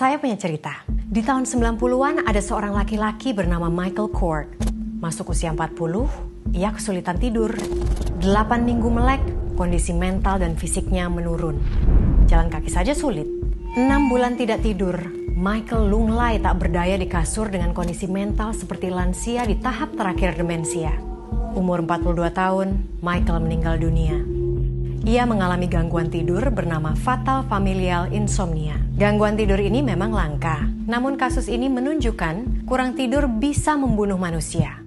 Saya punya cerita. Di tahun 90-an ada seorang laki-laki bernama Michael Kort. Masuk usia 40, ia kesulitan tidur. 8 minggu melek, kondisi mental dan fisiknya menurun. Jalan kaki saja sulit. 6 bulan tidak tidur, Michael lunglai tak berdaya di kasur dengan kondisi mental seperti lansia di tahap terakhir demensia. Umur 42 tahun, Michael meninggal dunia. Ia mengalami gangguan tidur bernama fatal familial insomnia. Gangguan tidur ini memang langka, namun kasus ini menunjukkan kurang tidur bisa membunuh manusia.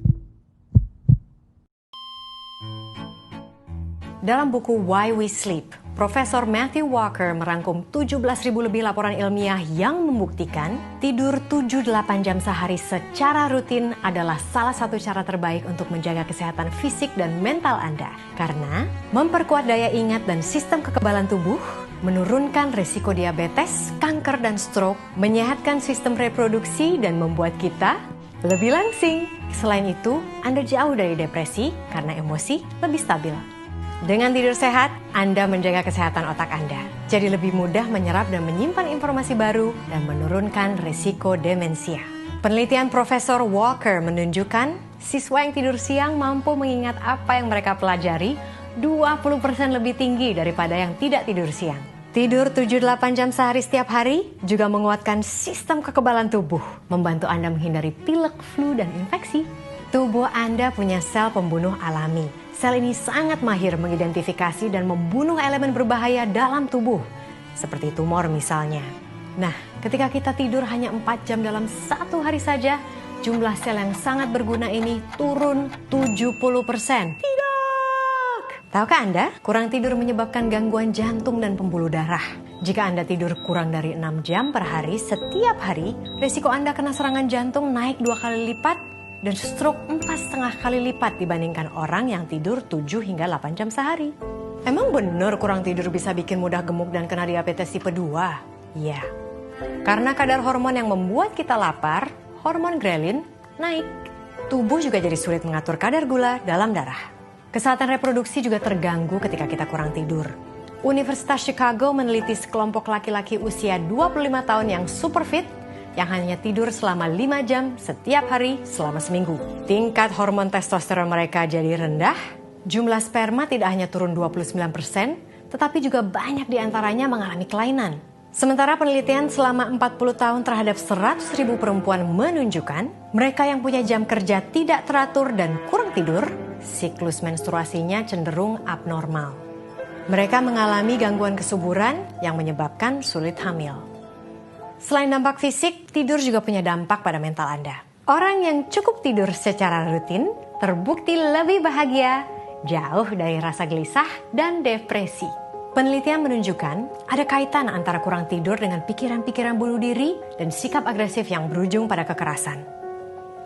Dalam buku Why We Sleep, Profesor Matthew Walker merangkum 17.000 lebih laporan ilmiah yang membuktikan tidur 7-8 jam sehari secara rutin adalah salah satu cara terbaik untuk menjaga kesehatan fisik dan mental Anda. Karena memperkuat daya ingat dan sistem kekebalan tubuh, menurunkan risiko diabetes, kanker dan stroke, menyehatkan sistem reproduksi dan membuat kita lebih langsing. Selain itu, Anda jauh dari depresi karena emosi lebih stabil. Dengan tidur sehat, Anda menjaga kesehatan otak Anda. Jadi lebih mudah menyerap dan menyimpan informasi baru dan menurunkan risiko demensia. Penelitian Profesor Walker menunjukkan siswa yang tidur siang mampu mengingat apa yang mereka pelajari 20% lebih tinggi daripada yang tidak tidur siang. Tidur 7-8 jam sehari setiap hari juga menguatkan sistem kekebalan tubuh, membantu Anda menghindari pilek, flu, dan infeksi. Tubuh Anda punya sel pembunuh alami. Sel ini sangat mahir mengidentifikasi dan membunuh elemen berbahaya dalam tubuh, seperti tumor misalnya. Nah, ketika kita tidur hanya 4 jam dalam satu hari saja, jumlah sel yang sangat berguna ini turun 70%. Tidak! Tahukah Anda, kurang tidur menyebabkan gangguan jantung dan pembuluh darah. Jika Anda tidur kurang dari 6 jam per hari setiap hari, risiko Anda kena serangan jantung naik 2 kali lipat, dan stroke 4,5 kali lipat dibandingkan orang yang tidur 7 hingga 8 jam sehari. Emang benar kurang tidur bisa bikin mudah gemuk dan kena diabetes tipe 2? Ya, karena kadar hormon yang membuat kita lapar, hormon grelin, naik. Tubuh juga jadi sulit mengatur kadar gula dalam darah. Kesehatan reproduksi juga terganggu ketika kita kurang tidur. Universitas Chicago meneliti sekelompok laki-laki usia 25 tahun yang super fit, yang hanya tidur selama 5 jam setiap hari selama seminggu. Tingkat hormon testosteron mereka jadi rendah, jumlah sperma tidak hanya turun 29%, tetapi juga banyak diantaranya mengalami kelainan. Sementara penelitian selama 40 tahun terhadap 100.000 perempuan menunjukkan, mereka yang punya jam kerja tidak teratur dan kurang tidur, siklus menstruasinya cenderung abnormal. Mereka mengalami gangguan kesuburan yang menyebabkan sulit hamil. Selain dampak fisik, tidur juga punya dampak pada mental Anda. Orang yang cukup tidur secara rutin terbukti lebih bahagia, jauh dari rasa gelisah dan depresi. Penelitian menunjukkan ada kaitan antara kurang tidur dengan pikiran-pikiran bunuh diri dan sikap agresif yang berujung pada kekerasan.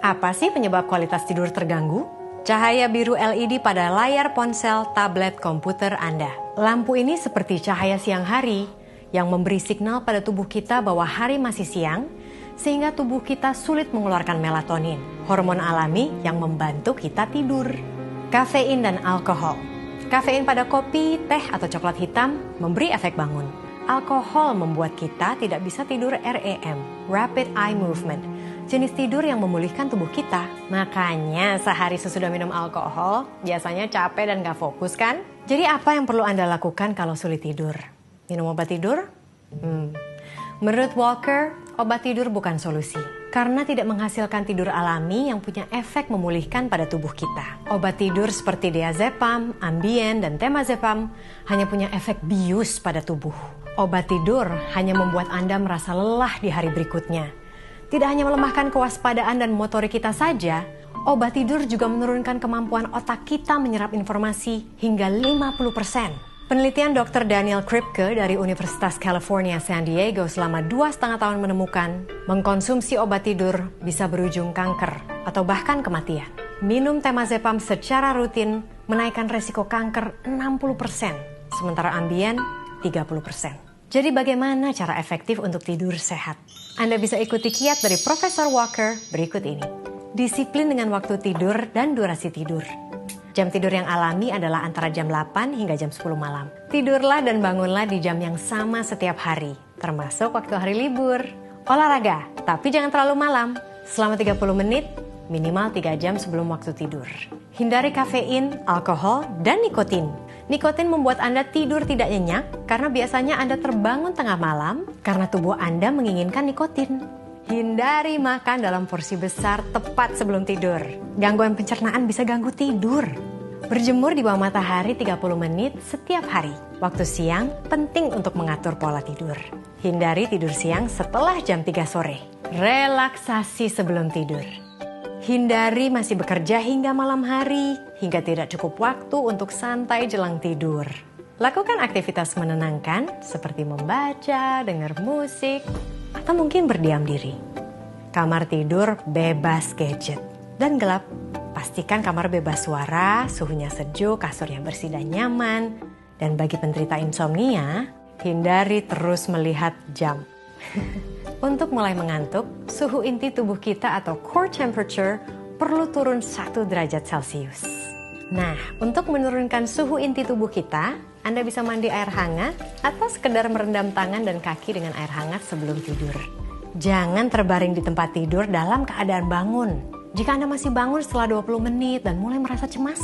Apa sih penyebab kualitas tidur terganggu? Cahaya biru LED pada layar ponsel, tablet, komputer Anda. Lampu ini seperti cahaya siang hari, yang memberi signal pada tubuh kita bahwa hari masih siang, sehingga tubuh kita sulit mengeluarkan melatonin, hormon alami yang membantu kita tidur. Kafein dan alkohol. Kafein pada kopi, teh, atau coklat hitam memberi efek bangun. Alkohol membuat kita tidak bisa tidur REM, Rapid Eye Movement, jenis tidur yang memulihkan tubuh kita. Makanya sehari sesudah minum alkohol, biasanya capek dan gak fokus kan? Jadi apa yang perlu Anda lakukan kalau sulit tidur? Minum obat tidur? Menurut Walker, obat tidur bukan solusi. Karena tidak menghasilkan tidur alami yang punya efek memulihkan pada tubuh kita. Obat tidur seperti diazepam, Ambien, dan temazepam hanya punya efek bius pada tubuh. Obat tidur hanya membuat Anda merasa lelah di hari berikutnya. Tidak hanya melemahkan kewaspadaan dan motorik kita saja, obat tidur juga menurunkan kemampuan otak kita menyerap informasi hingga 50%. Penelitian Dr. Daniel Kripke dari Universitas California, San Diego selama 2,5 tahun menemukan mengkonsumsi obat tidur bisa berujung kanker atau bahkan kematian. Minum temazepam secara rutin menaikkan resiko kanker 60%, sementara Ambien 30%. Jadi bagaimana cara efektif untuk tidur sehat? Anda bisa ikuti kiat dari Profesor Walker berikut ini. Disiplin dengan waktu tidur dan durasi tidur. Jam tidur yang alami adalah antara jam 8 hingga jam 10 malam. Tidurlah dan bangunlah di jam yang sama setiap hari, termasuk waktu hari libur. Olahraga, tapi jangan terlalu malam. Selama 30 menit, minimal 3 jam sebelum waktu tidur. Hindari kafein, alkohol, dan nikotin. Nikotin membuat Anda tidur tidak nyenyak karena biasanya Anda terbangun tengah malam karena tubuh Anda menginginkan nikotin. Hindari makan dalam porsi besar tepat sebelum tidur. Gangguan pencernaan bisa ganggu tidur. Berjemur di bawah matahari 30 menit setiap hari. Waktu siang penting untuk mengatur pola tidur. Hindari tidur siang setelah jam 3 sore. Relaksasi sebelum tidur. Hindari masih bekerja hingga malam hari, hingga tidak cukup waktu untuk santai jelang tidur. Lakukan aktivitas menenangkan seperti membaca, dengar musik, atau mungkin berdiam diri. Kamar tidur bebas gadget dan gelap. Pastikan kamar bebas suara, suhunya sejuk, kasurnya bersih dan nyaman. Dan bagi penderita insomnia, hindari terus melihat jam. Untuk mulai mengantuk, suhu inti tubuh kita atau core temperature perlu turun 1 derajat Celcius. Nah, untuk menurunkan suhu inti tubuh kita, Anda bisa mandi air hangat atau sekedar merendam tangan dan kaki dengan air hangat sebelum tidur. Jangan terbaring di tempat tidur dalam keadaan bangun. Jika Anda masih bangun setelah 20 menit dan mulai merasa cemas,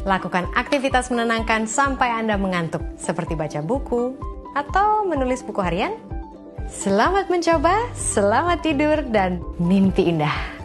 lakukan aktivitas menenangkan sampai Anda mengantuk, seperti baca buku atau menulis buku harian. Selamat mencoba, selamat tidur, dan mimpi indah.